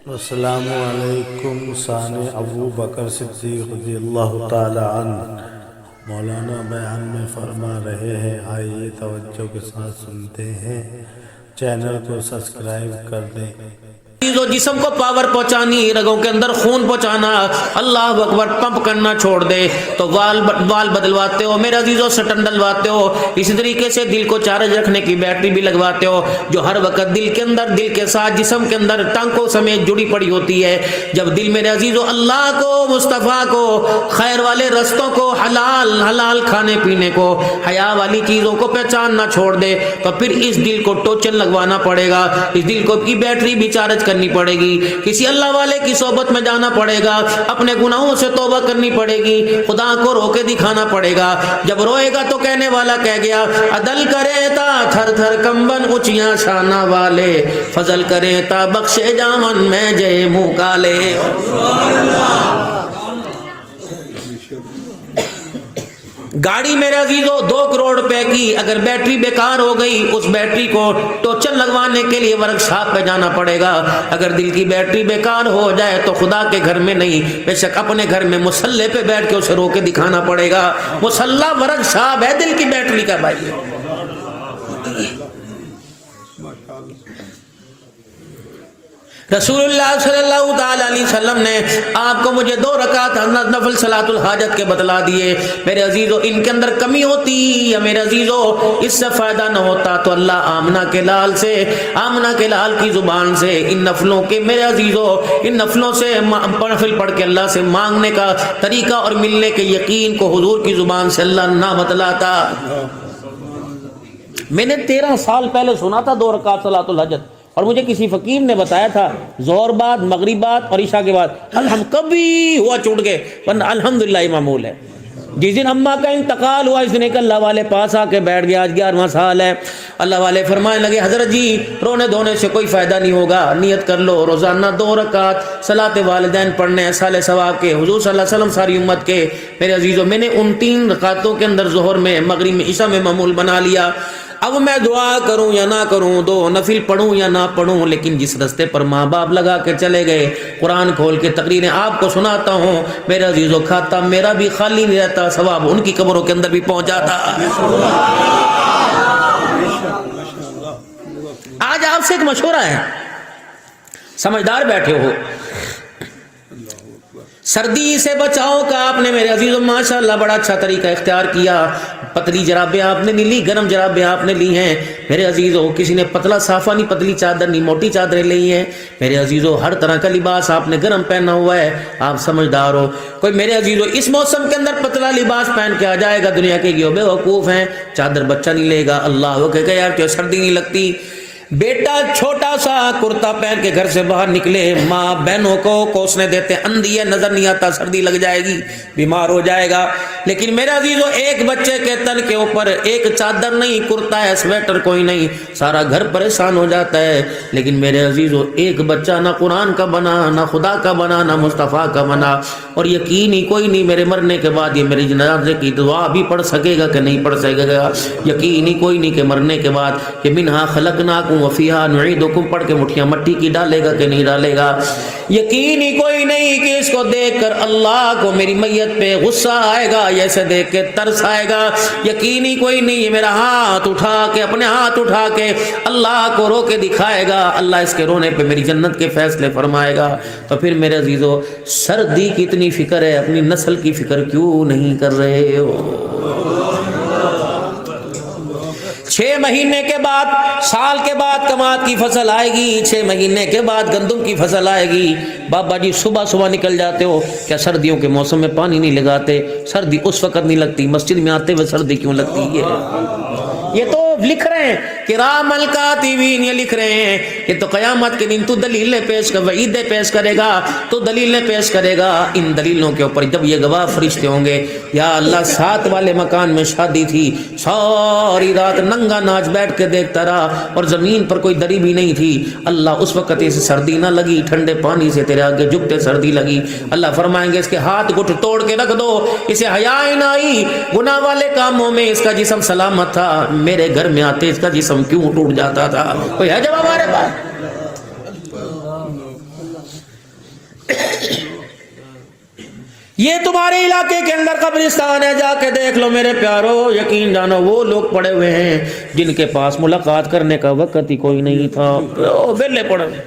السلام علیکم ثانی ابو بکر صدیق رضی اللہ تعالی عنہ مولانا بیان میں فرما رہے ہیں، آئیے توجہ کے ساتھ سنتے ہیں، چینل کو سبسکرائب کر دیں۔ جسم کو پاور پہنچانی، رگوں کے اندر خون پہنچانا، اللہ اکبر، پمپ کرنا چھوڑ دے تو وال بدلواتے ہو میرے عزیزوں، سٹن ڈلواتے ہو، اسی طریقے سے دل کو چارج رکھنے کی بیٹری بھی لگواتے ہو جو ہر وقت دل کے اندر، دل کے ساتھ جسم کے اندر ٹانکوں سمیت جڑی پڑی ہوتی ہے۔ جب دل میرے عزیزوں اللہ کو، مصطفیٰ کو، خیر والے رستوں کو، حلال کھانے پینے کو، حیا والی چیزوں کو پہچاننا چھوڑ دے تو پھر اس دل کو ٹوچن لگوانا پڑے گا، اس دل کو کی بیٹری بھی چارج کرنی پڑے گی، کسی اللہ والے کی صحبت میں جانا پڑے گا، اپنے گناہوں سے توبہ کرنی پڑے گی، خدا کو رو کے دکھانا پڑے گا۔ جب روئے گا تو کہنے والا کہہ گیا، عدل کرے تا تھر تھر کمبن اونچیاں شانہ والے، فضل کرے تا بخشے جامن میں جے منہ کالے۔ گاڑی میرے عزیزوں 2 کروڑ روپے کی اگر بیٹری بیکار ہو گئی، اس بیٹری کو ٹوچن لگوانے کے لیے ورک شاپ پہ جانا پڑے گا۔ اگر دل کی بیٹری بیکار ہو جائے تو خدا کے گھر میں نہیں، بے شک اپنے گھر میں مصلے پہ بیٹھ کے اسے رو کے دکھانا پڑے گا۔ مصلہ ورک شاپ ہے دل کی بیٹری کا بھائی۔ رسول اللہ صلی اللہ تعالی علیہ وسلم نے آپ کو مجھے 2 رکعت نفل صلاۃ الحاجت کے بتلا دیے۔ میرے عزیزوں ان کے اندر کمی ہوتی یا میرے عزیزوں اس سے فائدہ نہ ہوتا تو اللہ آمنہ کے لال کی زبان سے ان نفلوں کے، میرے عزیزوں ان نفلوں سے نفل پڑھ کے اللہ سے مانگنے کا طریقہ اور ملنے کے یقین کو حضور کی زبان سے اللہ نہ بتلاتا۔ میں نے 13 سال پہلے سنا تھا 2 رکعت صلاۃ الحاجت، اور مجھے کسی فقیر نے بتایا تھا ظہر بعد، مغرب بعد اور عشاء کے بعد، کبھی ہوا چھوٹ گئے ورنہ الحمدللہ یہ معمول ہے۔ جس دن اماں کا انتقال ہوا اس دن ایک اللہ والے پاس آ کے بیٹھ گیا، آج 11واں سال ہے۔ اللہ والے فرمانے لگے، حضرت جی رونے دھونے سے کوئی فائدہ نہیں ہوگا، نیت کر لو روزانہ 2 رکعت صلاۃ والدین پڑھنے ہیں سال ثواب کے، حضور صلی اللہ علیہ وسلم ساری امت کے۔ میرے عزیزوں میں نے ان 3 رکعتوں کے اندر ظہر میں، مغرب میں، عشاء میں معمول بنا لیا۔ اب میں دعا کروں یا نہ کروں، 2 نفل پڑھوں یا نہ پڑھوں، لیکن جس رستے پر ماں باپ لگا کے چلے گئے، قرآن کھول کے تقریریں آپ کو سناتا ہوں، میرے عزیزوں کھاتا میرا بھی خالی نہیں رہتا، ثواب ان کی قبروں کے اندر بھی پہنچ جاتا۔ آج آپ سے ایک مشورہ ہے، سمجھدار بیٹھے ہو، سردی سے بچاؤ کا آپ نے میرے عزیزوں ماشاءاللہ بڑا اچھا طریقہ اختیار کیا۔ پتلی جرابیں آپ نے لی، گرم جرابیں آپ نے لی ہیں میرے عزیزوں، کسی نے پتلا صافہ نہیں، پتلی چادر نہیں، موٹی چادریں لی ہیں میرے عزیزوں، ہر طرح کا لباس آپ نے گرم پہنا ہوا ہے، آپ سمجھدار ہو۔ کوئی میرے عزیزوں اس موسم کے اندر پتلا لباس پہن کے آ جائے گا، دنیا کے بے وقوف ہیں، چادر بچہ نہیں لے گا، اللہ وہ کہے گا یار کیوں سردی نہیں لگتی۔ بیٹا چھوٹا سا کرتا پہن کے گھر سے باہر نکلے، ماں بہنوں کو کوسنے دیتے، اندھی ہے نظر نہیں آتا، سردی لگ جائے گی، بیمار ہو جائے گا۔ لیکن میرے عزیزوں ایک بچے کے تن کے اوپر ایک چادر نہیں، کرتا ہے، سویٹر کوئی نہیں، سارا گھر پریشان ہو جاتا ہے۔ لیکن میرے عزیزوں ایک بچہ نہ قرآن کا بنا، نہ خدا کا بنا، نہ مصطفیٰ کا بنا، اور یقین ہی کوئی نہیں میرے مرنے کے بعد یہ میری جنازے کی دعا بھی پڑھ سکے گا کہ نہیں پڑھ سکے گا، یقین ہی کوئی نہیں کہ مرنے کے بعد کہ منہا خلقناکم وفیہا نعیدکم پڑھ کے مٹھیاں مٹی کی ڈالے گا کہ نہیں ڈالے گا، یقین ہی کوئی نہیں کہ اس کو دیکھ کر اللہ کو میری میت پہ غصہ آئے گا، ایسے دیکھ کے ترس آئے گا، یقین ہی کوئی نہیں یہ میرا ہاتھ اٹھا کے، اپنے ہاتھ اٹھا کے اللہ کو رو کے دکھائے گا، اللہ اس کے رونے پہ میری جنت کے فیصلے فرمائے گا۔ تو پھر میرے عزیزو سردی کی اتنی فکر ہے، اپنی نسل کی فکر کیوں نہیں کر رہے ہو؟ 6 مہینے کے بعد، سال کے بعد کماد کی فصل آئے گی، 6 مہینے کے بعد گندم کی فصل آئے گی۔ بابا جی صبح صبح نکل جاتے ہو، کیا سردیوں کے موسم میں پانی نہیں لگاتے؟ سردی اس وقت نہیں لگتی، مسجد میں آتے ہوئے سردی کیوں لگتی ہے؟ یہ تو لکھ رہے ہیں کرام الکاتبین، یہ لکھ رہے ہیں کہ تو قیامت کے دن تو دلیلیں پیش کر، وعیدیں پیش کرے گا، تو دلیلیں پیش کرے گا، ان دلیلوں کے اوپر جب یہ گواہ فرشتے ہوں گے، یا اللہ 7 والے مکان میں شادی تھی، ساری رات ننگا ناچ بیٹھ کے دیکھتا رہا اور زمین پر کوئی دری بھی نہیں تھی، اللہ اس وقت اسے سردی نہ لگی، ٹھنڈے پانی سے تیرے آگے جھکتے سردی لگی، اللہ فرمائیں گے اس کے ہاتھ گھٹ توڑ کے رکھ دو، اسے حیا ہی نہ آئی، گناہ والے کاموں میں اس کا جسم سلامت تھا، میرے گھر میں آتے اس کا جسم کیوں ٹوٹ جاتا تھا؟ کوئی ہے جواب ہمارے پاس؟ یہ تمہارے علاقے کے اندر قبرستان ہے، جا کے دیکھ لو میرے پیارو، یقین جانو وہ لوگ پڑے ہوئے ہیں جن کے پاس ملاقات کرنے کا وقت ہی کوئی نہیں تھا، ویلے پڑے ہوئے،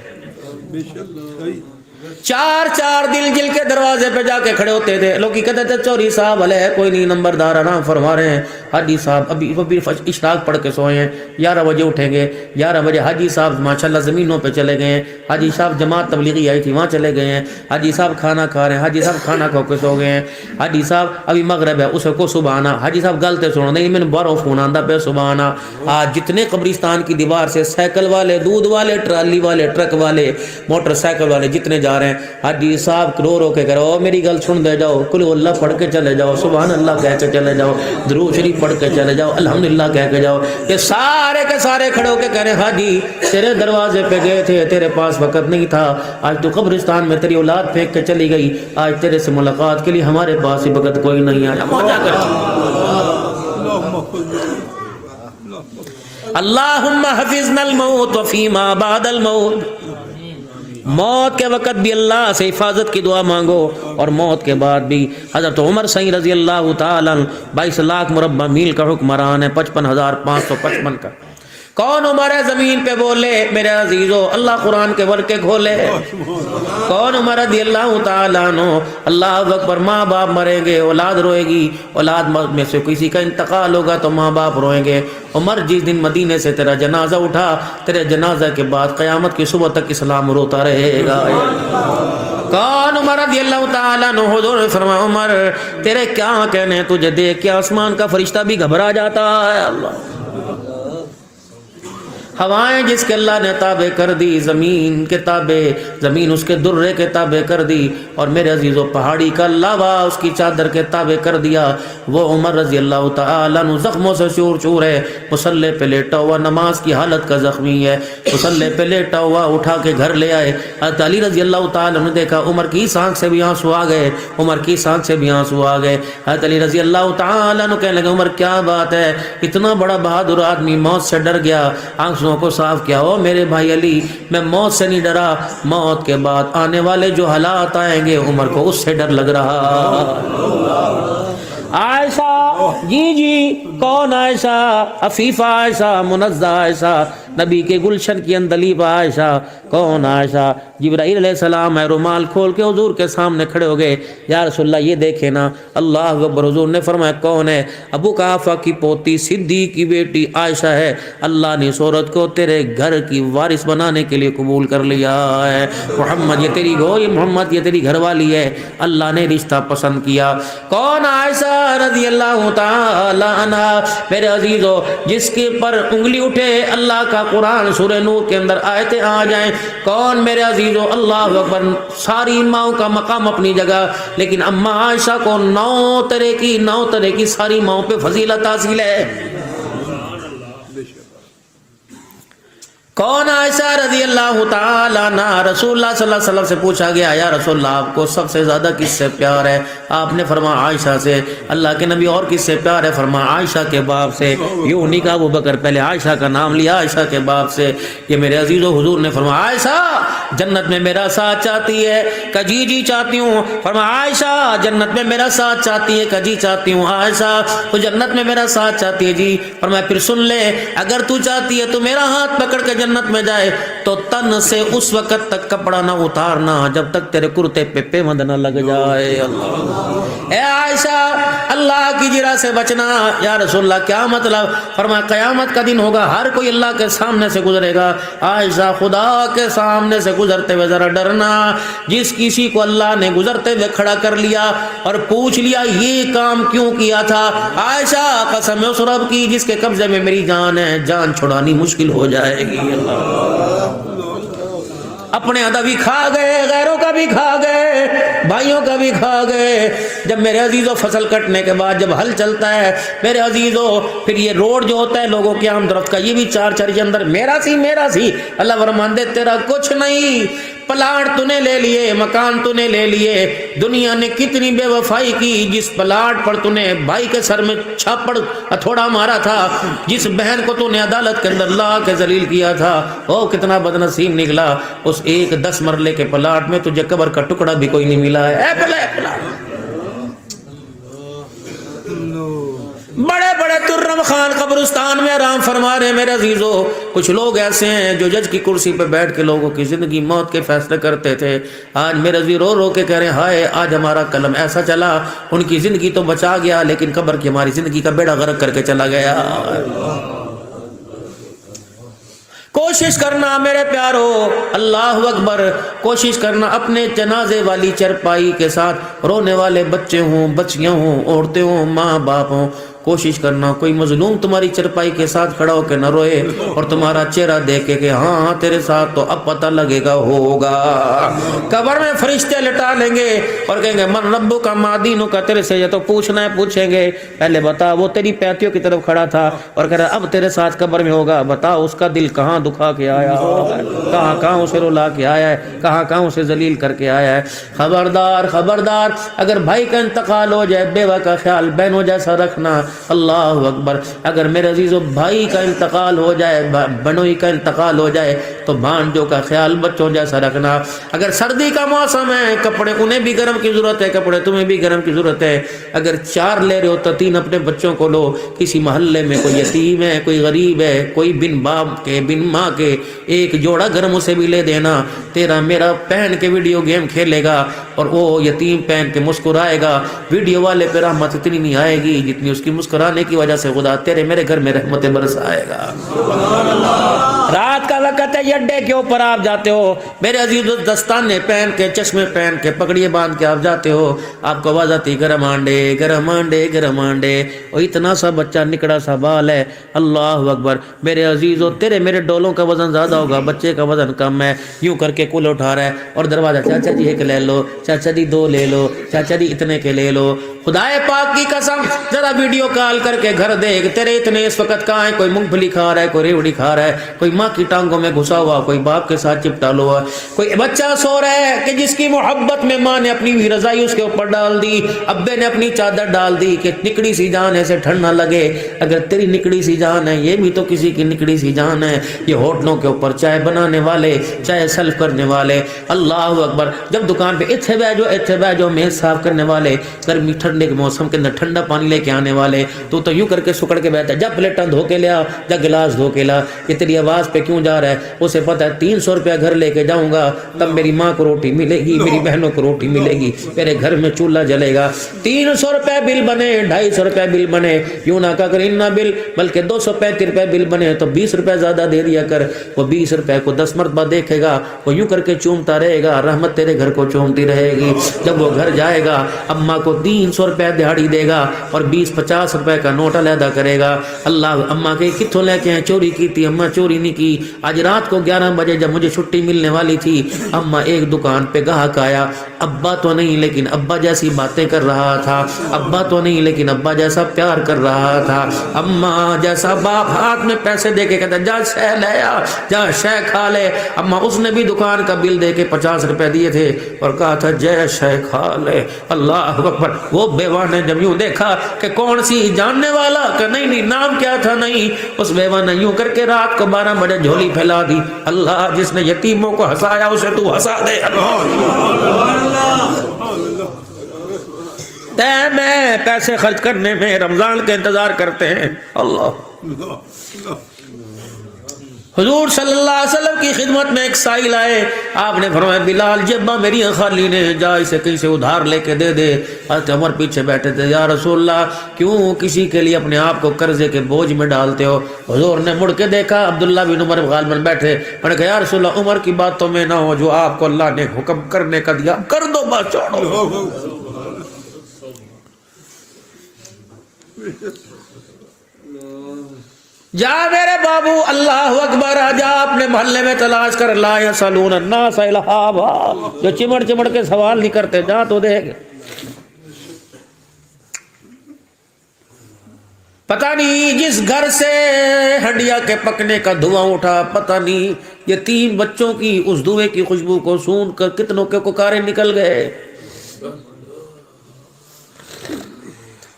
چار چار دن جل کے دروازے پہ جا کے کھڑے ہوتے تھے، لوگ کہتے تھے چوری صاحب علیہ کوئی نہیں، نمبردار آرام فرما رہے ہیں، حاجی صاحب ابھی اشراق پڑھ کے سوئے ہیں، 11 بجے اٹھیں گے، 11 بجے حاجی صاحب ماشاءاللہ زمینوں پہ چلے گئے ہیں، حاجی صاحب جماعت تبلیغی آئی تھی وہاں چلے گئے ہیں، حاجی صاحب کھانا کھا رہے ہیں، حاجی صاحب کھانا کھا کے سو گئے ہیں، حاجی صاحب ابھی مغرب ہے اسے کو سبحانہ، حاجی صاحب گلتے سنو نہیں میں بارو فون آندا پہ سبحانہ۔ آج جتنے قبرستان کی دیوار سے سائیکل والے، دودھ والے، ٹرالی والے، ٹرک والے، موٹر سائیکل والے جتنے جا رہے ہیں، حاجی صاحب رو رو کے کرو میری گل سن دے جاؤ، کل اللہ پڑھ کے چلے جاؤ، سبحان اللہ کہہ کے چلے جاؤ، درود شریف پڑھ کے چلے جاؤ، الحمدللہ کہہ کے جاؤ۔ یہ سارے کے سارے کھڑے ہو کے کہہ رہے ہیں حاجی تیرے دروازے پہ گئے تھے، تیرے پاس وقت نہیں تھا، آج تو قبرستان میں تیری اولاد پھینک کے چلی گئی، آج تیرے سے ملاقات کے لیے ہمارے پاس ہی وقت کوئی نہیں آیا۔ موجہ کر اللہم حفظنا الموت وفیما بعد الموت، موت کے وقت بھی اللہ سے حفاظت کی دعا مانگو، اور موت کے بعد بھی۔ حضرت عمر سعید رضی اللہ تعالیٰ 22 لاکھ مربع میل کا حکمران ہے، 55,555 کا۔ کون عمر ہے زمین پہ بولے میرے عزیزو، اللہ قرآن کے ورقے کھولے، کون عمر رضی اللہ تعالیٰ عنہ، اللہ اکبر۔ ماں باپ مریں گے، اولاد روئے گی، اولاد میں سے کسی کا انتقال ہوگا تو ماں باپ روئیں گے۔ عمر جس دن مدینے سے تیرا جنازہ اٹھا، تیرے جنازہ کے بعد قیامت کی صبح تک اسلام روتا رہے گا۔ کون عمر رضی اللہ تعالیٰ عنہ، حضور نے فرمایا عمر تیرے کیا کہنے، تجھے دیکھ کے آسمان کا فرشتہ بھی گھبرا جاتا ہے۔ اللہ، ہوائیں جس کے اللہ نے تابع کر دی، زمین کے تابع، زمین اس کے درے کے تابع کر دی، اور میرے عزیزو پہاڑی کا لاوا اس کی چادر کے تابع کر دیا۔ وہ عمر رضی اللہ تعالیٰ عنہ زخموں سے چور چور ہے، مصلی پہ لیٹا ہوا، نماز کی حالت کا زخمی ہے، مصلی پہ لیٹا ہوا، اٹھا کے گھر لے آئے۔ حضرت علی رضی اللہ تعالیٰ عنہ دیکھا عمر کی سانکھ سے بھی آنسو آ گئے، عمر کی سانکھ سے بھی آنسو آ گئے۔ حضرت علی رضی اللہ تعالیٰ عنہ کہنے لگے عمر کیا بات ہے، اتنا بڑا بہادر آدمی موت سے ڈر گیا، آنکھوں کو صاف کیا ہو میرے بھائی علی، میں موت سے نہیں ڈرا، موت کے بعد آنے والے جو حالات آئیں گے عمر کو اس سے ڈر لگ رہا۔ عائشہ، جی جی کون عائشہ؟ عفیفہ عائشہ، منزہ عائشہ، نبی کے گلشن کی اندلیب عائشہ۔ کون عائشہ؟ جبرائیل علیہ السلام ہے رومال کھول کے حضور کے سامنے کھڑے ہو گئے، یا رسول اللہ یہ دیکھے نا، اللہ اکبر۔ حضور نے فرمایا کون ہے؟ ابو قحافہ کی پوتی صدیق کی بیٹی عائشہ ہے، اللہ نے اس عورت کو تیرے گھر کی وارث بنانے کے لیے قبول کر لیا ہے۔ محمد یہ تیری گو، یہ محمد یہ تیری گھر والی ہے، اللہ نے رشتہ پسند کیا۔ کون عائشہ رضی اللہ تعالی عنہ؟ میرے عزیزو جس کے پر انگلی اٹھے اللہ کا قرآن سورہ نور کے اندر آیتیں آ جائیں۔ کون میرے عزیزو؟ اللہ اکبر۔ ساری ماؤں کا مقام اپنی جگہ، لیکن اما عائشہ کو 9 طرح کی ساری ماؤں پہ فضیلت حاصل ہے۔ کون عائشہ رضی اللہ تعالی عنہ؟ رسول اللہ صلی اللہ علیہ وسلم سے پوچھا گیا یا رسول اللہ آپ کو سب سے زیادہ کس سے پیار ہے؟ آپ نے فرمایا عائشہ سے۔ اللہ کے نبی اور کس سے پیار ہے؟ فرمایا عائشہ کے باپ سے۔ یوں نہیں کہا ابو بکر، پہلے عائشہ کا نام لیا، عائشہ کے باپ سے۔ یہ میرے عزیزو حضور نے فرمایا عائشہ جنت میں میرا ساتھ چاہتی ہے؟ کہ جی جی چاہتی ہوں۔ فرمایا عائشہ جنت میں میرا ساتھ چاہتی ہے؟ کہ جی چاہتی ہوں۔ عائشہ تو جنت میں میرا ساتھ چاہتی ہے؟ جی۔ فرمایا پھر سن لے، اگر تو چاہتی ہے تو میرا ہاتھ پکڑ کے جنت میں جائے تو تن سے اس وقت تک کپڑا نہ اتارنا جب تک تیرے کرتے پہ پیوند نہ لگ جائے۔ اللہ، اے عائشہ اللہ کی جرا سے بچنا۔ یا رسول اللہ کیا مطلب؟ فرمایا قیامت کا دن ہوگا، ہر کوئی اللہ کے سامنے سے گزرے گا، عائشہ خدا کے سامنے سے گزرتے ہوئے ذرا ڈرنا۔ جس کسی کو اللہ نے گزرتے ہوئے کھڑا کر لیا اور پوچھ لیا یہ کام کیوں کیا تھا، عائشہ قسم اس رب کی جس کے قبضے میں میری جان ہے، جان چھڑانی مشکل ہو جائے گی۔ اپنے آدھا بھی کھا گئے، غیروں کا بھی کھا گئے، بھائیوں کا بھی کھا گئے۔ جب میرے عزیزوں فصل کٹنے کے بعد جب ہل چلتا ہے میرے عزیزوں، پھر یہ روڈ جو ہوتا ہے لوگوں کے آمد رفت کا، یہ بھی چار چاری کے اندر میرا سی اللہ فرماندے تیرا کچھ نہیں، پلاٹ تو نے لے لیے، مکان تو نے لے لیے، دنیا نے کتنی بے وفائی کی، جس پلاٹ پر تو نے بھائی کے سر میں چھاپڑ ہتھوڑا مارا تھا، جس بہن کو تو نے عدالت کے اندر لا کے ذلیل کیا تھا، وہ کتنا بدنصیب نکلا، اس ایک 10 مرلے کے پلاٹ میں تجھے قبر کا ٹکڑا بھی کوئی نہیں ملا ہے۔ بڑے بڑے ترم خان قبرستان میں آرام فرما رہے ہیں میرے عزیزو۔ کچھ لوگ ایسے ہیں جو جج کی کرسی پہ بیٹھ کے لوگوں کی زندگی موت کے فیصلے کرتے تھے، آج میرے عزیز رو رو کے کہہ رہے ہیں ہائے آج ہمارا قلم ایسا چلا، ان کی زندگی تو بچا گیا لیکن قبر کی ہماری زندگی کا بیڑا غرق کر کے چلا گیا۔ کوشش کرنا میرے پیارو، اللہ اکبر، کوشش کرنا اپنے جنازے والی چرپائی کے ساتھ رونے والے بچے ہوں، بچیاں ہوں، عورتیں ہوں، ماں باپ ہوں، کوشش کرنا کوئی مظلوم تمہاری چرپائی کے ساتھ کھڑا ہو کے نہ روئے اور تمہارا چہرہ دیکھے کہ ہاں تیرے ساتھ تو اب پتہ لگے گا ہوگا۔ قبر میں فرشتے لٹا لیں گے اور کہیں گے من ربو کا مادینو کا، تیرے سے یہ تو پوچھنا ہے، پوچھیں گے پہلے بتا وہ تیری پیتیوں کی طرف کھڑا تھا اور کہہ رہا اب تیرے ساتھ قبر میں ہوگا، بتا اس کا دل کہاں دکھا کے آیا ہے، کہاں اسے رلا کے آیا ہے، کہاں اسے ذلیل کر کے آیا ہے۔ خبردار خبردار، اگر بھائی کا انتقال ہو جائے بیوہ کا خیال بہنوں جیسا رکھنا، اللہ اکبر، اگر میرے عزیزو بھائی کا انتقال ہو جائے، بہنوئی کا انتقال ہو جائے تو بھانجوں کا خیال بچوں جیسا رکھنا۔ اگر سردی کا موسم ہے کپڑے انہیں بھی گرم کی ضرورت ہے، کپڑے تمہیں بھی گرم کی ضرورت ہے، اگر 4 لے رہے ہو تو 3 اپنے بچوں کو لو۔ کسی محلے میں کوئی یتیم ہے، کوئی غریب ہے، کوئی بن باپ کے بن ماں کے، ایک جوڑا گرم اسے بھی لے دینا۔ تیرا میرا پہن کے ویڈیو گیم کھیلے گا اور وہ یتیم پہن کے مسکرائے گا، ویڈیو والے پہ رحمت اتنی نہیں آئے گی جتنی اس کی مسکرانے کی وجہ سے خدا تیرے میرے گھر میں رحمت برسائے گا۔ رات کا وقت ہے، اڈے کے اوپر آپ جاتے ہو میرے عزیز، دستانے پہن کے، چشمے پہن کے، پگڑیے باندھ کے آپ جاتے ہو، آپ کو آواز آتی گرم آنڈے گرم آنڈے گرم آنڈے، اور اتنا سا بچہ نکڑا سا بال ہے، اللہ اکبر۔ میرے عزیزو تیرے میرے ڈولوں کا وزن زیادہ ہوگا، بچے کا وزن کم ہے، یوں کر کے کل اٹھا رہا ہے اور دروازہ چاچا جی 1 لے لو، چاچا جی 2 لے لو، چاچا جی اتنے کے لے لو۔ خدائے پاک کی قسم ذرا ویڈیو کال کر کے گھر دیکھ، تیرے اتنے اس وقت کہاں ہے؟ کوئی مونگ پھلی کھا رہا ہے، کوئی ریوڑی کھا رہا ہے، کوئی ماں کی ٹانگوں میں گھسا ہوا، کوئی باپ کے ساتھ چپٹا ہوا، کوئی بچہ سو رہا ہے کہ جس کی محبت میں ماں نے اپنی رضائی اس کے اوپر ڈال دی، ابے نے اپنی چادر ڈال دی کہ نکڑی سی جان ہے اسے ٹھنڈ نہ لگے۔ اگر تیری نکڑی سی جان ہے، یہ بھی تو کسی کی نکڑی سی جان ہے۔ یہ ہوٹلوں کے اوپر چائے بنانے والے، چائے سلف کرنے والے، اللہ اکبر، جب دکان پہ ایتھے بیجو میز صاف کرنے والے، گرمی ٹھنڈے کے موسم کے اندر ٹھنڈا پانی لے کے آنے والے، تو یوں کر کے سکڑ کے بیٹھا، جب پلیٹاں دھو کے لیا، جب گلاس دھو کے لا، یہ تیری آواز پہ کیوں جا رہا ہے؟ اسے پتہ ہے 300 روپیہ گھر لے کے جاؤں گا تب میری ماں کو روٹی ملے گی، میری بہنوں کو روٹی ملے گی، میرے گھر میں چولہا جلے گا۔ 300 روپے بل بنے، 250 روپے بل بنے، یوں نہ کر اتنا بل، بلکہ 235 روپے بل بنے تو 20 روپے زیادہ دے دیا کر۔ وہ 20 روپے کو 10 مرتبہ دیکھے گا، وہ یوں کر کے چومتا رہے گا، رحمت تیرے گھر کو چومتی رہے گی۔ جب وہ گھر جائے گا اماں کو 300 روپے دہاڑی دے گا اور 20-50 روپے کا نوٹ علیحدہ کرے گا۔ اللہ اماں کے کتوں لے کے ہیں؟ چوری کی تھی اماں، چوری نہیں کی، آج رات کو 11 بجے جب مجھے چھٹی ملنے والی تھی، اماں ایک دکان پہ گاہک آیا، ابا تو نہیں لیکن ابا جیسی باتیں کر رہا تھا، ابا تو نہیں لیکن ابا جیسا پیار کر رہا تھا، اماں جیسا باپ ہاتھ میں پیسے دے کے کہتا جا شے لے آ، جا شے کھا لے۔ اماں اس نے بھی دکان کا بل دے کے 50 روپے دیے تھے اور کہا تھا جے شے کھا لے۔ اللہ اکبر۔ وہ بیوہ نے جب یوں دیکھا کہ کون سی جاننے والا، کہ نہیں نام کیا تھا، نہیں، اس بیوہ نے یوں کر کے رات کو 12 بجے جھولی پھیلا دی، اللہ جس نے یتیموں کو ہنسایا اسے تو ہنسا دے۔ میں پیسے خرچ کرنے میں رمضان کے انتظار کرتے ہیں، اللہ۔ حضور صلی اللہ علیہ وسلم کی خدمت میں ایک سائل آئے، آپ نے فرمایا بلال جبا میری خالی نے، جا اسے کہیں سے ادھار لے کے دے دے۔ حضرت عمر پیچھے بیٹھے تھے، یا رسول اللہ کیوں کسی کے لیے اپنے آپ کو قرضے کے بوجھ میں ڈالتے ہو؟ حضور نے مڑ کے دیکھا، عبداللہ بن عمر غالباً بیٹھے، انہوں نے کہا یا رسول اللہ عمر کی بات تو میں نہ ہو، جو آپ کو اللہ نے حکم کرنے کا دیا کر دو، بس چھوڑو۔ جا میرے بابو، اللہ اکبر، جا اپنے محلے میں تلاش کر، لا یسالون الناس الہابا، جو چمڑ چمڑ کے سوال نہیں کرتے، جا تو دیکھ۔ پتہ نہیں جس گھر سے ہنڈیا کے پکنے کا دھواں اٹھا، پتہ نہیں یہ 3 بچوں کی اس دھوئے کی خوشبو کو سون کر کتنوں کے کوکارے نکل گئے۔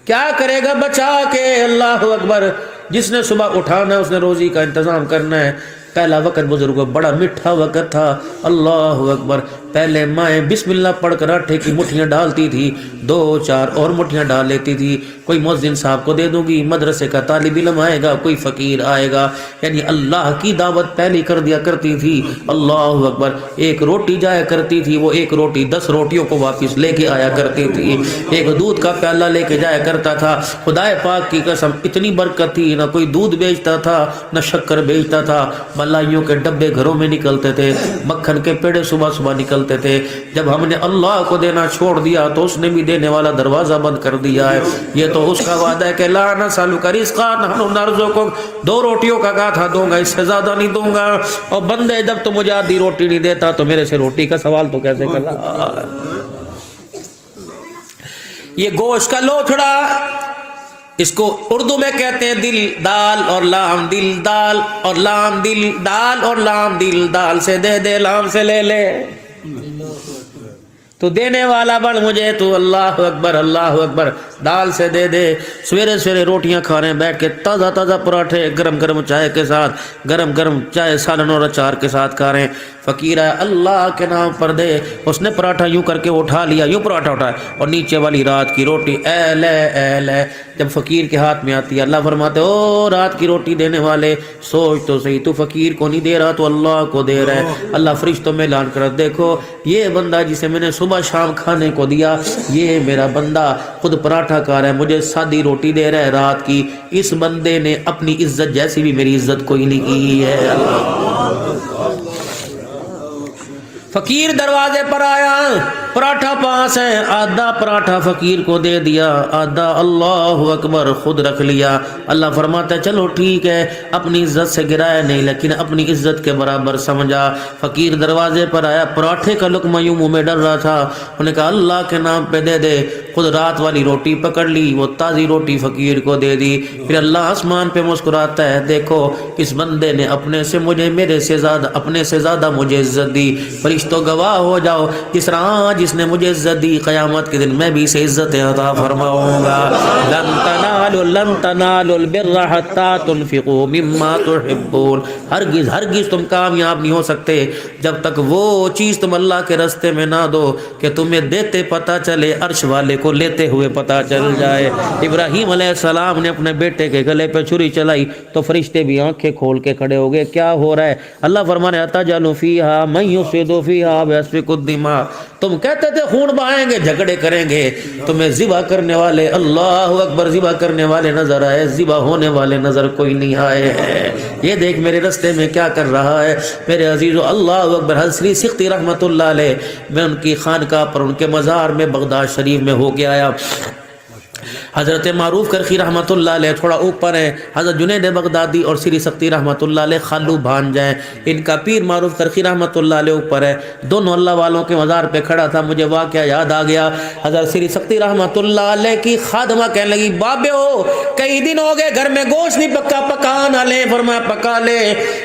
کیا کرے گا بچا کے؟ اللہ اکبر۔ جس نے صبح اٹھانا ہے اس نے روزی کا انتظام کرنا ہے۔ پہلا وقت بزرگوں بڑا میٹھا وقت تھا، اللہ اکبر۔ پہلے مائیں بسم اللہ پڑھ کر آٹے کی مٹھیاں ڈالتی تھی، 2-4 اور مٹھیاں ڈال لیتی تھی، کوئی مؤذن صاحب کو دے دوں گی، مدرسے کا طالب علم آئے گا، کوئی فقیر آئے گا، یعنی اللہ کی دعوت پہلی کر دیا کرتی تھی، اللہ اکبر۔ 1 روٹی جایا کرتی تھی، وہ 1 روٹی 10 روٹیوں کو واپس لے کے آیا کرتی تھی، 1 دودھ کا پیالہ لے کے جایا کرتا تھا۔ خدائے پاک کی قسم اتنی برکت تھی، نہ کوئی دودھ بیچتا تھا نہ شکر بیچتا تھا، ملائیوں کے ڈبے گھروں میں نکلتے تھے، مکھن کے پیڑے صبح صبح نکلتے تھے۔ جب ہم نے اللہ کو دینا چھوڑ دیا تو اس نے بھی دینے والا دروازہ بند کر دیا ہے۔ یہ تو اس کا وعدہ ہے کہ لا نسألک رزقا نحن نرزقک، 2 روٹیوں کا کہا تھا دوں گا، اس سے زیادہ نہیں دوں گا۔ اور بندے جب تو مجھے آدھی روٹی نہیں دیتا تو میرے سے روٹی کا سوال تو کیسے کر رہا؟ یہ گوشت کا لوتھڑا، اس کو اردو میں کہتے ہیں دل دال اور لام، دل دال اور لام، دل دال اور لام، دل دال سے دے دے لام سے لے لے، تو دینے والا بن مجھے تو، اللہ اکبر اللہ اکبر۔ دال سے دے دے۔ سویرے سویرے روٹیاں کھا رہے ہیں بیٹھ کے، تازہ تازہ پراٹھے گرم گرم چائے کے ساتھ، گرم گرم چائے سالن اور اچار کے ساتھ کھا رہے ہیں۔ فقیر ہے اللہ کے نام پر دے، اس نے پراٹھا یوں کر کے اٹھا لیا، یوں پراٹھا اٹھایا، اور نیچے والی رات کی روٹی اے لے اے لے، جب فقیر کے ہاتھ میں آتی ہے اللہ فرماتے او رات کی روٹی دینے والے، سوچ تو صحیح، تو فقیر کو نہیں دے رہا تو اللہ کو دے رہا ہے۔ اللہ فرشتوں میں اعلان کر دیکھو یہ بندہ جسے میں نے صبح شام کھانے کو دیا، یہ میرا بندہ خود پراٹھا کھا رہا ہے، مجھے سادی روٹی دے رہا ہے رات کی، اس بندے نے اپنی عزت جیسی بھی میری عزت کوئی نہیں کی ہے۔ فقیر دروازے پر آیا، پراٹھا پاس ہے، آدھا پراٹھا فقیر کو دے دیا، آدھا اللہ اکبر خود رکھ لیا۔ اللہ فرماتا ہے چلو ٹھیک ہے، اپنی عزت سے گرایا نہیں لیکن اپنی عزت کے برابر سمجھا۔ فقیر دروازے پر آیا، پراٹھے کا لقمہ یوں منہ میں ڈل رہا تھا، انہوں نے کہا اللہ کے نام پہ دے دے، خود رات والی روٹی پکڑ لی، وہ تازی روٹی فقیر کو دے دی۔ پھر اللہ آسمان پہ مسکراتا ہے دیکھو اس بندے نے اپنے سے مجھے، میرے سے زیادہ، اپنے سے زیادہ مجھے عزت دی، فرشتوں گواہ ہو جاؤ، جس طرح جس نے مجھے عزت دی قیامت کے دن میں بھی اسے عزت عطا فرماؤں گا۔ لن تنالوا البر حتى تنفقوا مما تحبون، ہرگز ہرگز تم کامیاب نہیں ہو سکتے جب تک وہ چیز تم اللہ کے راستے میں نہ دو کہ تمہیں دیتے پتہ چلے، عرش والے کو لیتے ہوئے پتہ چل جائے۔ ابراہیم علیہ السلام نے اپنے بیٹے کے گلے پہ چھری چلائی تو فرشتے بھی آنکھیں کھول کے کھڑے ہو گئے، کیا ہو رہا ہے؟ اللہ فرمانے اتجعل فیہا من یفسد فیہا ویسفک الدماء، تم کہتے تھے خون بہائیں گے، جھگڑے کریں گے، تمہیں ذبح کرنے والے، اللہ اکبر، ذبح کرنے والے نظر آئے، ذبح ہونے والے نظر کوئی نہیں آئے ہیں۔ یہ دیکھ میرے رستے میں کیا کر رہا ہے میرے عزیزو، اللہ اکبر۔ حضرت سری سختی رحمت اللہ علیہ، میں ان کی خانقاہ پر ان کے مزار میں بغداد شریف میں ہو کے آیا۔ حضرت معروف کرخی رحمت اللہ علیہ تھوڑا اوپر ہیں، حضرت جنید بغدادی اور سری سختی رحمت اللہ علیہ خالو بھانج ہیں، ان کا پیر معروف کرخی رحمت اللہ علیہ اوپر ہے، دونوں اللہ والوں کے مزار پہ کھڑا تھا۔ مجھے واقعہ یاد آ گیا، حضرت سری سختی رحمت اللہ علیہ کی خادمہ کہنے لگی بابے ہو کئی دن ہو گئے گھر میں گوشت نہیں پکا، پکانا لے، فرمایا پکا لے۔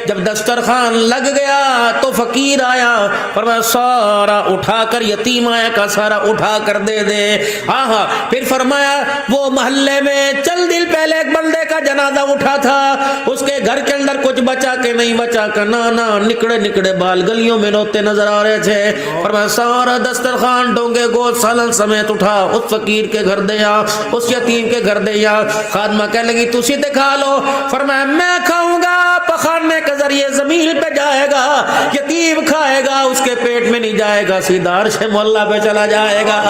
جب دسترخوان لگ گیا تو فقیر آیا، فرمایا سارا اٹھا کر، یتیم آیا کا سارا اٹھا کر دے دے۔ ہاں پھر فرمایا وہ محلے میں چل دل پہلے ایک بندے کا جنازہ اٹھا تھا، اس کے گھر کے اندر کچھ بچا کے نہیں بچا کر، نانا نکڑے نکڑے بال گلیوں میں روتے نظر آ رہے تھے، فرمایا سارا دسترخوان ڈونگے گوشت سالن سمیت اٹھا، اس فقیر کے گھر دیا، اس یتیم کے گھر دیا۔ خادمہ کہنے لگی تسی دکھا لو، فرمایا میں کھاؤں گا، پخانے کے ذریعے زمین پہ جائے گا، یتیم کھائے گا اس کے پیٹ میں نہیں جائے گا، سیدھا عرش مولا پہ چلا جائے گا۔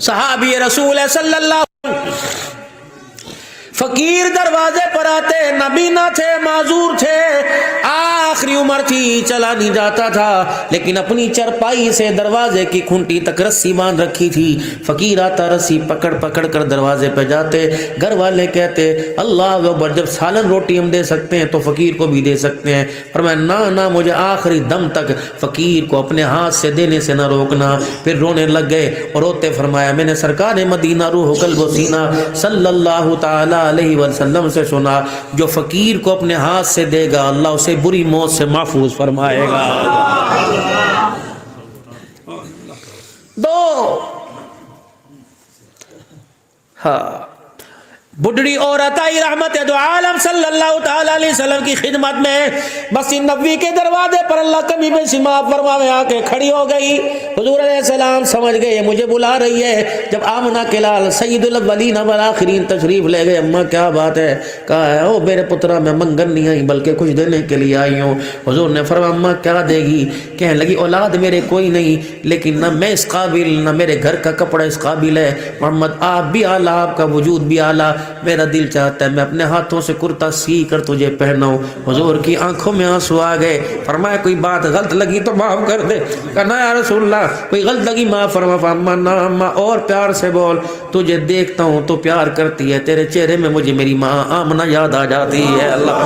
صحابی رسول صلی اللہ علیہ وسلم، فقیر دروازے پر آتے، نبینا تھے، معذور تھے، آخری عمر تھی, چلا نہیں جاتا تھا, لیکن اپنی چرپائی سے دروازے کی کھنٹی تک رسی باندھ رکھی تھی. فقیر آتا, رسی پکڑ پکڑ کر دروازے پہ جاتے. گھر والے کہتے اللہ اکبر, جب سالن روٹی ہم دے سکتے ہیں تو فقیر کو بھی دے سکتے ہیں. فرمایا نہ مجھے آخری دم تک فقیر کو اپنے ہاتھ سے دینے سے نہ روکنا. پھر رونے لگ گئے اور روتے فرمایا میں نے سرکار مدینہ روح قلب و سینہ صلی اللہ تعالی علیہ وسلم سے سنا, جو فقیر کو اپنے ہاتھ سے دے گا اللہ اسے بری موت سے محفوظ فرمائے گا. دو ہاں بڈڑی عورت آئی رحمت دو عالم صلی اللہ تعالی علیہ وسلم کی خدمت میں. مسجد نبوی کے دروازے پر اللہ کبھی میں سما فرماوے آ کے کھڑی ہو گئی. حضور علیہ السلام سمجھ گئے مجھے بلا رہی ہے. جب آمنہ کے لال سید الاولین والآخرین تشریف لے گئے, اماں کیا بات ہے؟ کہا ہے او میرے پترا میں منگن نہیں آئی بلکہ کچھ دینے کے لیے آئی ہوں. حضور نے فرمایا اماں کیا دے گی؟ کہنے لگی اولاد میرے کوئی نہیں, لیکن نہ میں اس قابل نہ میرے گھر کا کپڑا اس قابل ہے. محمد آپ بھی اعلیٰ, آپ کا وجود بھی اعلیٰ, میرا دل چاہتا ہے میں اپنے ہاتھوں سے کرتا سی کر تجھے پہناؤں. حضور کی آنکھوں میں آنسو آ گئے. فرمایا کوئی بات غلط لگی تو معاف کر دے. کہنا یا رسول اللہ کوئی غلط لگی معاف فرما. اما نہ اما اور پیار سے بول, تجھے دیکھتا ہوں تو پیار کرتی ہے, تیرے چہرے میں مجھے میری ماں آمنہ یاد آ جاتی ہے. اللہ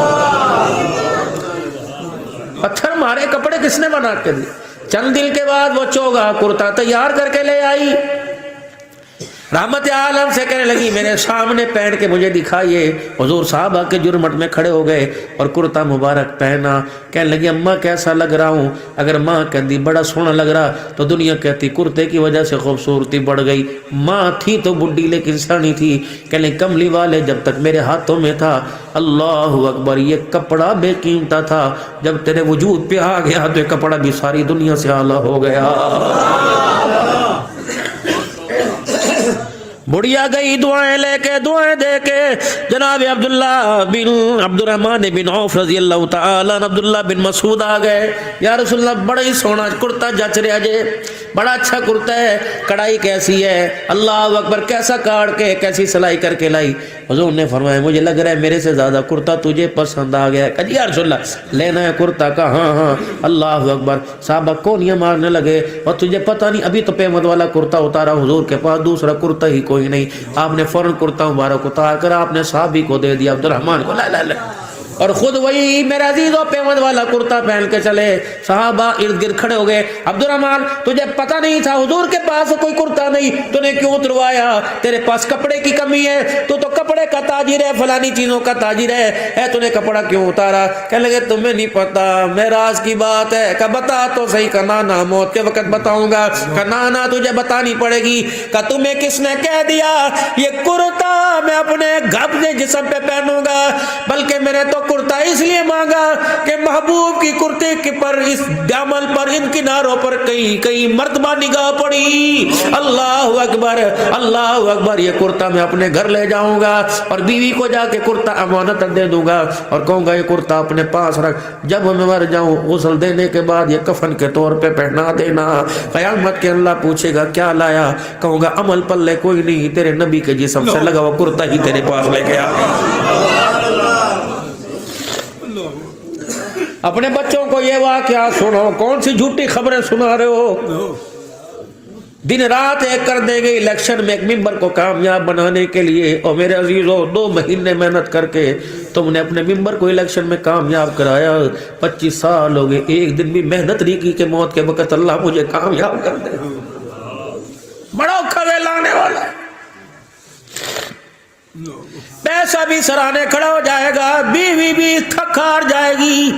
پتھر مارے کپڑے کس نے بنا کے دیے؟ چند دن کے بعد وہ چوگا کرتا تیار کر کے لے آئی. رحمت عالم سے کہنے لگی میرے سامنے پہن کے مجھے دکھائیے. حضور صحابہ کے جرمٹ میں کھڑے ہو گئے اور کرتا مبارک پہنا. کہنے لگی اماں کیسا لگ رہا ہوں؟ اگر ماں کہتی بڑا سونا لگ رہا تو دنیا کہتی کرتے کی وجہ سے خوبصورتی بڑھ گئی. ماں تھی تو بڈھی لیکن سانی تھی. کہنے کملی والے جب تک میرے ہاتھوں میں تھا اللہ اکبر یہ کپڑا بے قیمتا تھا, جب تیرے وجود پہ آ گیا تو یہ کپڑا بھی ساری دنیا سے اعلیٰ ہو گیا. بڑھیا گئی دعائیں لے کے دعائیں دے کے. جناب عبداللہ بن عبد الرحمن بن عوف رضی اللہ تعالیٰ عبداللہ بن مسعود آ گئے. یا رسول اللہ بڑا ہی سونا کرتا جچ رہا جے, بڑا اچھا کرتا ہے, کڑائی کیسی ہے؟ اللہ اکبر, کیسا کاٹ کے کیسی سلائی کر کے لائی؟ حضور نے فرمایا مجھے لگ رہا ہے میرے سے زیادہ کرتا تجھے پسند آ گیا. کہ یا رسول اللہ لینا ہے کرتا؟ کا ہاں. اللہ اکبر, صحابہ کونیاں مارنے لگے. اور تجھے پتہ نہیں ابھی تو پیمد والا کرتا اتارا, حضور کے پاس دوسرا کرتا ہی کوئی نہیں. آپ نے فوراً کرتا مبارک اتار کر آپ نے صحابی کو دے دیا عبد الرحمن کو. لا لا لا, اور خود وہی میرا عزیز و پیمد والا کرتا پہن کے چلے. صحابہ ارد گرد کھڑے ہو گئے. عبد الرحمن تجھے پتہ نہیں تھا حضور کے پاس کوئی کرتا نہیں, تو نے کیوں اتروایا؟ تیرے پاس کپڑے کی کمی ہے, تو کپڑے کا تاجر ہے, فلانی چیزوں کا تاجر ہے, تو نے کپڑا کیوں اتارا؟ کہنے لگے تمہیں نہیں پتا معراج کی بات ہے. کہ بتا تو صحیح. کہ نانا موت کے وقت بتاؤں گا. کہ نانا تجھے بتانی پڑے گی. کہ تمہیں کس نے کہہ دیا یہ کرتا میں اپنے گھپنے جسم پہ پہنوں گا؟ بلکہ میں نے تو کرتا اس لیے مانگا کہ محبوب کی کرتے کے پر اس دامن پر ان کناروں پر کئی مرتبہ نگاہ پڑی. اللہ اکبر اللہ اکبر, یہ کرتا میں اپنے گھر لے جاؤں گا اور بیوی کو جا کے کرتا امانت دے دوں گا اور کہوں گا یہ کرتا اپنے پاس رکھ, جب میں مر جاؤں غسل دینے کے بعد یہ کفن کے طور پہ پہنا دینا. قیامت کے اللہ پوچھے گا کیا لایا؟ کہوں گا عمل پلے کوئی نہیں, تیرے نبی کے جسم سے لگا ہوا کرتا ہی تیرے پاس لے کے آ گیا. اپنے بچوں کو یہ واقعہ سنو, کون سی جھوٹی خبریں سنا رہے ہو؟ دن رات ایک کر دیں گے الیکشن میں ایک ممبر کو کامیاب بنانے کے لیے. اور میرے عزیزوں 2 مہینے محنت کر کے تم نے اپنے ممبر کو الیکشن میں کامیاب کرایا. 25 سال ہو گئے, ایک دن بھی محنت نہیں کی کہ موت کے وقت اللہ مجھے کامیاب کر دے. بڑا کھوے لانے والا ہے. پیسہ بھی سرانے کھڑا ہو جائے گا, بیوی بھی تھکار جائے گی.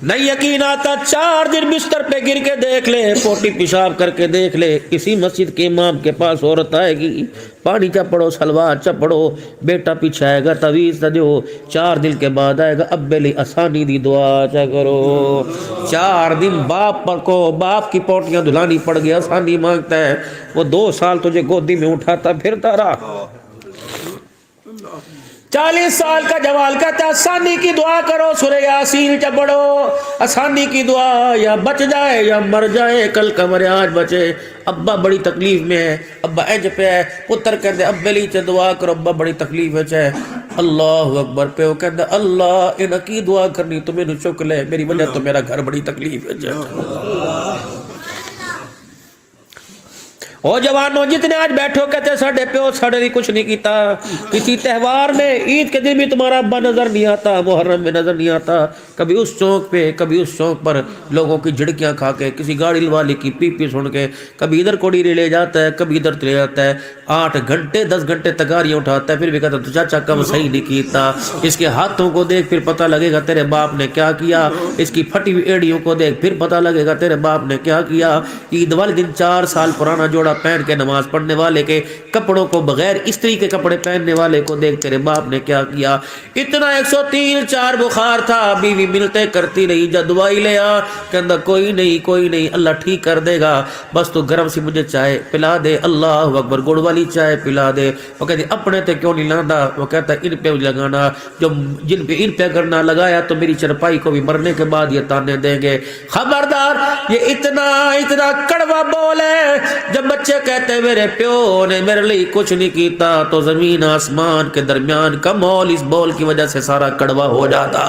نہیں یقین آتا 4 دن بستر پہ گر کے دیکھ لے, پوٹی پیشاب کر کے دیکھ لے, کسی مسجد کے امام کے پاس عورت آئے گی, پانی چپڑو سلوار چپڑو, بیٹا پیچھے آئے گا تویز دو, 4 دن کے بعد آئے گا ابے لی آسانی دی دعا چا کرو. 4 دن باپ پر کو باپ کی پوٹیاں دھلانی پڑ گئی, آسانی مانگتا ہے. وہ 2 سال تجھے گودی میں اٹھاتا پھرتا رہا. 40 سال کا جوال کہتا ہے آسانی کی دعا کرو، سورہ یاسین چ پڑھو، آسانی کی دعا، یا بچ جائے یا مر جائے، کل کا مرے آج بچے۔ ابا بڑی تکلیف میں ہے، ابا انج پہ ہے، پتر کہتے ابے لی چ دعا کرو، ابا بڑی تکلیف ہے۔ اللہ اکبر پہ وہ کہتا اللہ انہاں کی دعا کرنی تو مینوں چک لے، میری وجہ تو میرا گھر بڑی تکلیف ہے۔ او جوانوں جتنے آج بیٹھو کہتے ہیں ساڑھے پیو ساڑھے بھی کچھ نہیں کیتا، کسی تہوار میں عید کے دن بھی تمہارا ابا نظر نہیں آتا، محرم میں نظر نہیں آتا، کبھی اس چوک پہ کبھی اس چوک پر لوگوں کی جھڑکیاں کھا کے، کسی گاڑی والے کی پی پی سن کے، کبھی ادھر کوڑی لے جاتا ہے کبھی ادھر لے جاتا ہے، 8 گھنٹے 10 گھنٹے تگاریاں اٹھاتا ہے، پھر بھی کہتا تو چاچا کم صحیح نہیں کیتا، اس کے ہاتھوں کو دیکھ پھر پتہ لگے گا تیرے باپ نے کیا کیا، اس کی پھٹی ہوئی ایڑیوں کو دیکھ پھر پتہ لگے گا تیرے باپ نے کیا کیا۔ عید والے دن 4 سال پرانا جوڑا پہن کے نماز پڑھنے والے کے کپڑوں کو بغیر استری کے کپڑے پہننے والے کو دیکھ تیرے باپ نے کیا کیا۔ اتنا 103-4 بخار تھا، بیوی ملتے کرتی نہیں، جب دوائی لے آ کہندا کوئی نہیں اللہ ٹھیک کر دے گا، بس تو گرم سی مجھے چائے پلا دے، اللہ اکبر، گڑ والی چائے پلا دے۔ وہ کہتی اپنے تے کیوں نہیں لاندا، وہ کہتا ان پہ لگانا، جو جن پہ ان پہ کرنا لگایا تو میری چرپائی کو بھی مرنے کے بعد یہ تانے دیں گے۔ خبردار، یہ اتنا کڑوا بول ہے، جب بچے کہتے میرے پیو نے میرے لیے کچھ نہیں کیتا تو زمین آسمان کے درمیان کا مول اس بول کی وجہ سے سارا کڑوا ہو جاتا۔